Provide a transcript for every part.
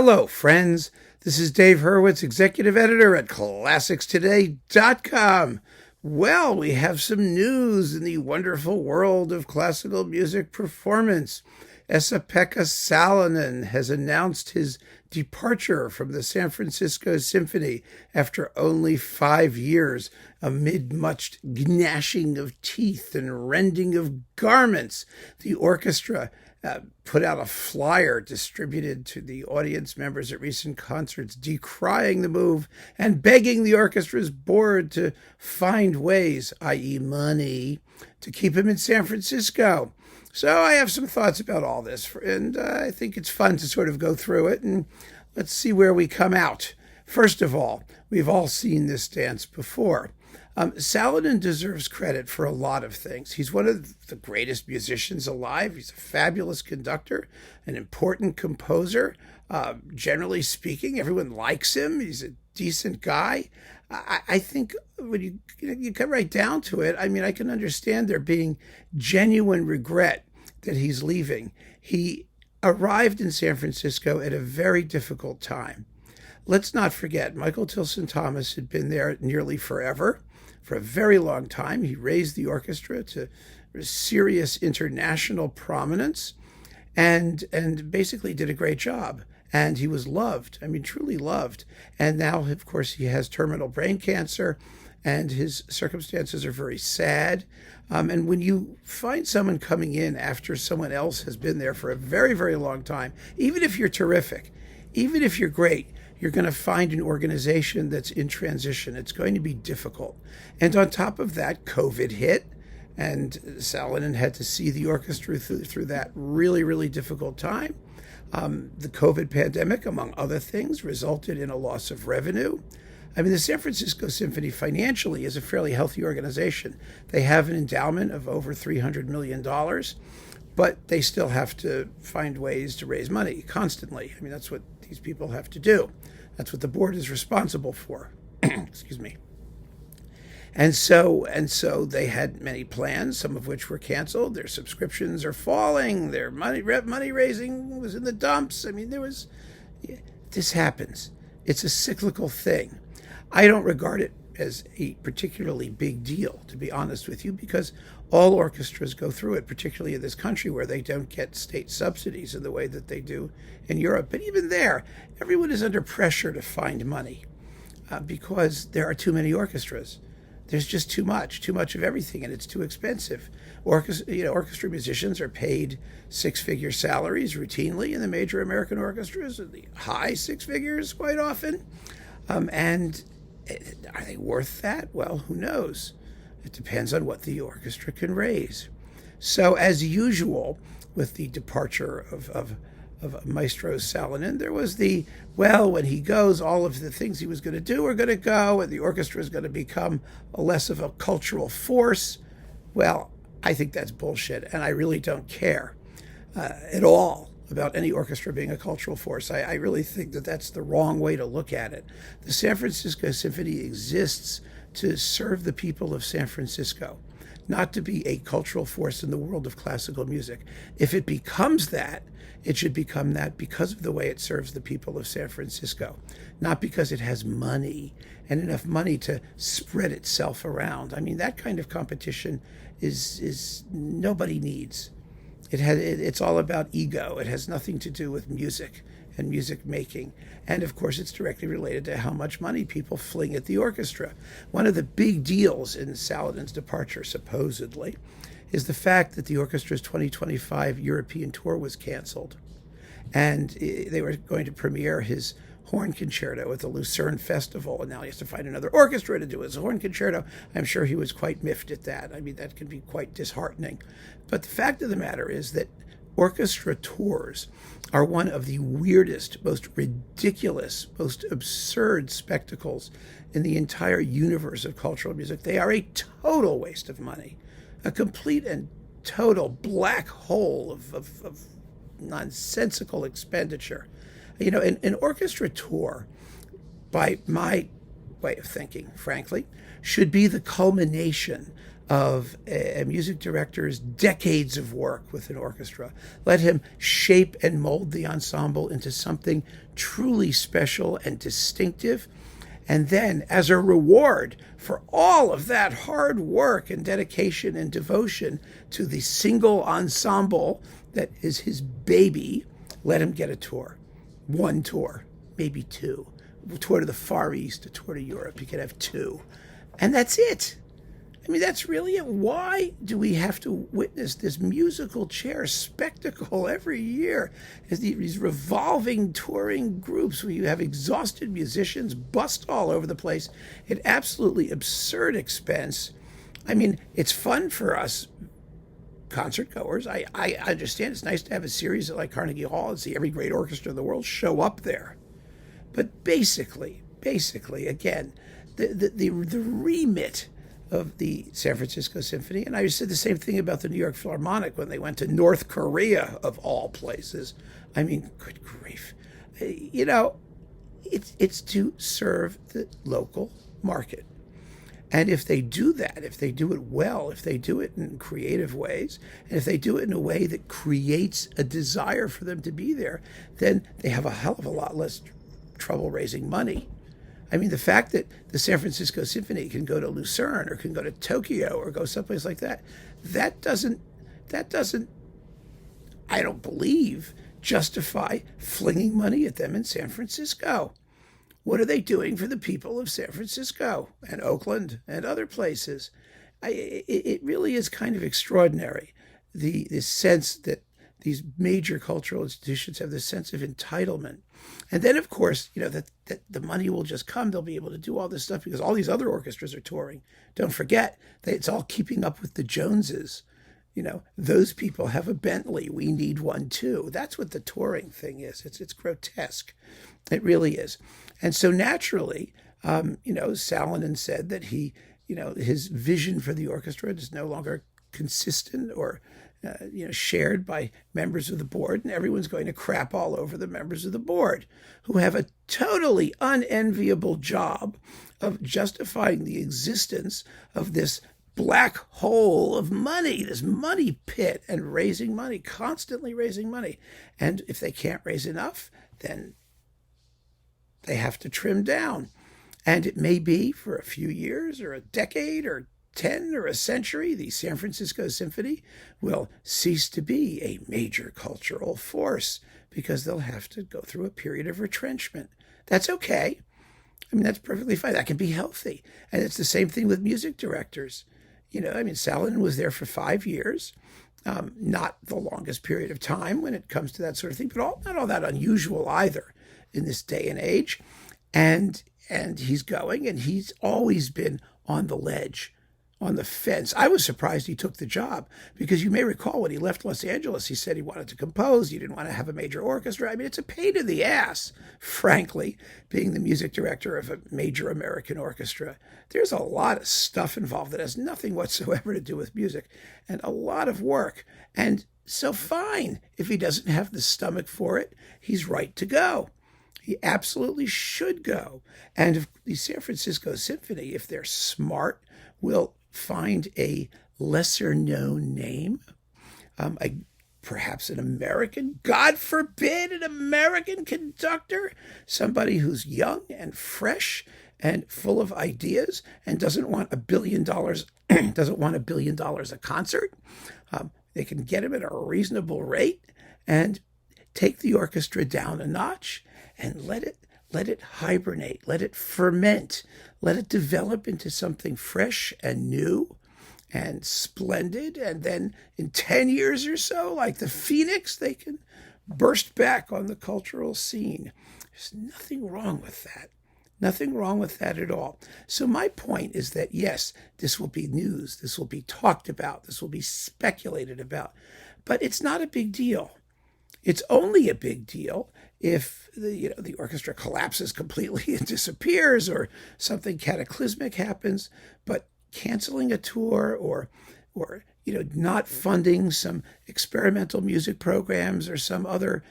Hello, friends. This is Dave Hurwitz, executive editor at ClassicsToday.com. Well, we have some news in the wonderful world of classical music performance. Esa-Pekka Salonen has announced his departure from the San Francisco Symphony after only 5 years, amid much gnashing of teeth and rending of garments. The orchestra put out a flyer distributed to the audience members at recent concerts decrying the move and begging the orchestra's board to find ways, i.e. money, to keep him in San Francisco. So I have some thoughts about all this, and I think it's fun to sort of go through it, and let's see where we come out. First of all, we've all seen this dance before. Salonen deserves credit for a lot of things. He's one of the greatest musicians alive. He's a fabulous conductor, an important composer. Generally speaking, everyone likes him. He's a decent guy. I think when you come right down to it, I mean, I can understand there being genuine regret that he's leaving. He arrived in San Francisco at a very difficult time. Let's not forget, Michael Tilson Thomas had been there nearly forever. For a very long time, he raised the orchestra to serious international prominence and basically did a great job. And he was loved, I mean, truly loved. And now, of course, he has terminal brain cancer, and his circumstances are very sad. And when you find someone coming in after someone else has been there for a very, very long time, even if you're terrific, even if you're great, you're going to find an organization that's in transition. It's going to be difficult. And on top of that, COVID hit, and Salonen had to see the orchestra through that really, really difficult time. The COVID pandemic, among other things, resulted in a loss of revenue. I mean, the San Francisco Symphony financially is a fairly healthy organization. They have an endowment of over $300 million, but they still have to find ways to raise money constantly. I mean, that's what these people have to do. That's what the board is responsible for. Excuse me. And so they had many plans, some of which were canceled. Their subscriptions are falling. Their money raising was in the dumps. I mean, this happens. It's a cyclical thing. I don't regard it as a particularly big deal, to be honest with you, because all orchestras go through it, particularly in this country where they don't get state subsidies in the way that they do in Europe. But even there, everyone is under pressure to find money because there are too many orchestras. There's just too much of everything, and it's too expensive. Orchestra musicians are paid six-figure salaries routinely in the major American orchestras, the high six figures quite often. And are they worth that? Well, who knows? It depends on what the orchestra can raise. So, as usual, with the departure of Maestro Salonen, there was when he goes, all of the things he was going to do are going to go, and the orchestra is going to become less of a cultural force. Well, I think that's bullshit, and I really don't care at all about any orchestra being a cultural force. I really think that that's the wrong way to look at it. The San Francisco Symphony exists to serve the people of San Francisco, not to be a cultural force in the world of classical music. If it becomes that, it should become that because of the way it serves the people of San Francisco, not because it has money and enough money to spread itself around. I mean, that kind of competition is nobody needs. It's all about ego. It has nothing to do with music and music making. And of course, it's directly related to how much money people fling at the orchestra. One of the big deals in Salonen's departure, supposedly, is the fact that the orchestra's 2025 European tour was canceled. And they were going to premiere his horn concerto at the Lucerne Festival, and now he has to find another orchestra to do his horn concerto. I'm sure he was quite miffed at that. I mean, that can be quite disheartening. But the fact of the matter is that orchestra tours are one of the weirdest, most ridiculous, most absurd spectacles in the entire universe of cultural music. They are a total waste of money, a complete and total black hole of nonsensical expenditure. An orchestra tour, by my way of thinking, frankly, should be the culmination of a music director's decades of work with an orchestra. Let him shape and mold the ensemble into something truly special and distinctive. And then, as a reward for all of that hard work and dedication and devotion to the single ensemble that is his baby, let him get a tour. One tour, maybe two. A tour to the Far East, a tour to Europe. You could have two. And that's it. I mean, that's really it. Why do we have to witness this musical chair spectacle every year? As these revolving touring groups where you have exhausted musicians bust all over the place at absolutely absurd expense. I mean, it's fun for us concert goers. I understand it's nice to have a series at like Carnegie Hall and see every great orchestra in the world show up there. But basically, again, the remit of the San Francisco Symphony, and I said the same thing about the New York Philharmonic when they went to North Korea, of all places. I mean, good grief. You know, it's to serve the local market. And if they do that, if they do it well, if they do it in creative ways, and if they do it in a way that creates a desire for them to be there, then they have a hell of a lot less trouble raising money. I mean, the fact that the San Francisco Symphony can go to Lucerne or can go to Tokyo or go someplace like that, that doesn't, I don't believe, justify flinging money at them in San Francisco. What are they doing for the people of San Francisco and Oakland and other places? It really is kind of extraordinary, the sense that these major cultural institutions have this sense of entitlement. And then, of course, you know, that the money will just come. They'll be able to do all this stuff because all these other orchestras are touring. Don't forget that it's all keeping up with the Joneses. You know, those people have a Bentley. We need one too. That's what the touring thing is. It's grotesque. It really is. And so naturally, you know, Salonen said that his vision for the orchestra is no longer consistent or shared by members of the board, and everyone's going to crap all over the members of the board who have a totally unenviable job of justifying the existence of this black hole of money, this money pit, and raising money, constantly raising money. And if they can't raise enough, then they have to trim down. And it may be for a few years or a decade or 10 or a century, the San Francisco Symphony will cease to be a major cultural force because they'll have to go through a period of retrenchment. That's okay. I mean, that's perfectly fine. That can be healthy. And it's the same thing with music directors. You know, I mean, Salonen was there for 5 years, not the longest period of time when it comes to that sort of thing, but not all that unusual either in this day and age. And he's going, and he's always been on the ledge, on the fence. I was surprised he took the job because you may recall when he left Los Angeles, he said he wanted to compose. He didn't want to have a major orchestra. I mean, it's a pain in the ass, frankly, being the music director of a major American orchestra. There's a lot of stuff involved that has nothing whatsoever to do with music and a lot of work. And so fine, if he doesn't have the stomach for it, he's right to go. He absolutely should go. And if the San Francisco Symphony, if they're smart, will find a lesser-known name, perhaps an American, God forbid, an American conductor, somebody who's young and fresh and full of ideas and doesn't want $1 billion, doesn't want $1 billion a concert. They can get him at a reasonable rate and take the orchestra down a notch and let it hibernate, let it ferment, let it develop into something fresh and new and splendid. And then in 10 years or so, like the phoenix, they can burst back on the cultural scene. There's nothing wrong with that. Nothing wrong with that at all. So my point is that, yes, this will be news. This will be talked about. This will be speculated about. But it's not a big deal. It's only a big deal if the orchestra collapses completely and disappears or something cataclysmic happens. But canceling a tour or not funding some experimental music programs or some other,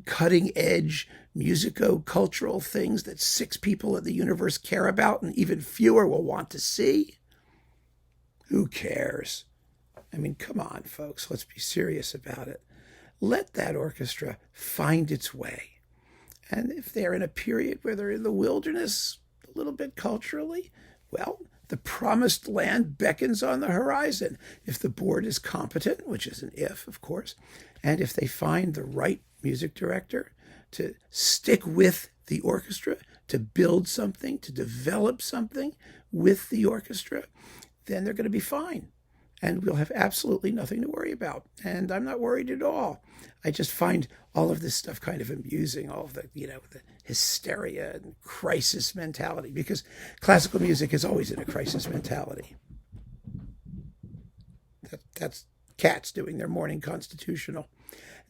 cutting edge musico-cultural things that 6 people in the universe care about and even fewer will want to see. Who cares? I mean, come on, folks, let's be serious about it. Let that orchestra find its way. And if they're in a period where they're in the wilderness, a little bit culturally, well, the promised land beckons on the horizon. If the board is competent, which is an if, of course, and if they find the right music director to stick with the orchestra, to build something, to develop something with the orchestra, then they're going to be fine. And we'll have absolutely nothing to worry about. And I'm not worried at all. I just find all of this stuff kind of amusing, all of the, the hysteria and crisis mentality, because classical music is always in a crisis mentality. That's cats doing their morning constitutional.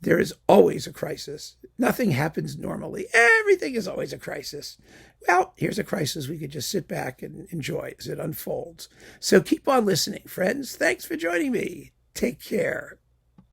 There is always a crisis. Nothing happens normally. Everything is always a crisis. Well, here's a crisis we could just sit back and enjoy as it unfolds. So keep on listening, friends. Thanks for joining me. Take care.